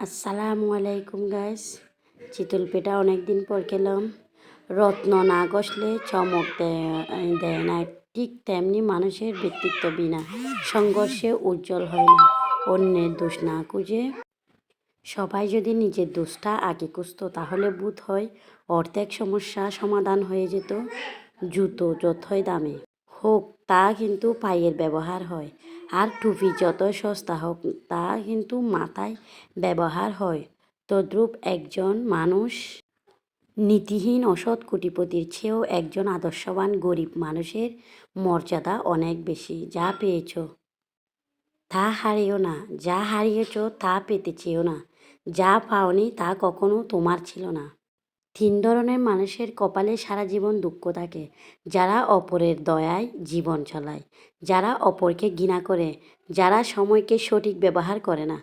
আসসালামু আলাইকুম গাইস। চিতল পিঠা অনেক দিন পর খেলাম। রত্ন না ঘষলে চমক দেয় না, ঠিক তেমনি মানুষের ব্যক্তিত্ব বিনা সংঘর্ষে উজ্জ্বল হয় না। অন্যের দোষ না খুঁজে সবাই যদি নিজের দোষটা আগে খুঁজতো, তাহলে বোধ হয় অর্ধেক সমস্যা সমাধান হয়ে যেত। জুতো যতই দামি হোক, তা কিন্তু পায়ের ব্যবহার হয়। আর টুপি যত সস্তা হোক, তা কিন্তু মাথায় ব্যবহার হয়। তদ্রূপ একজন মানুষ নীতিহীন অসৎ কোটিপতির চেয়েও একজন আদর্শবান গরিব মানুষের মর্যাদা অনেক বেশি। যা পেয়েছ তা হারিও না, যা হারিয়েছ তা পেতে চেয়েও না, যা পাওনি তা কখনো তোমার ছিল না। তিন ধরনের মানুষের কপালে সারা জীবন দুঃখ থাকে: যারা অপরের দয়ায় জীবন চালায়, যারা অপরকে ঘৃণা করে, যারা সময়কে সঠিক ব্যবহার করে না।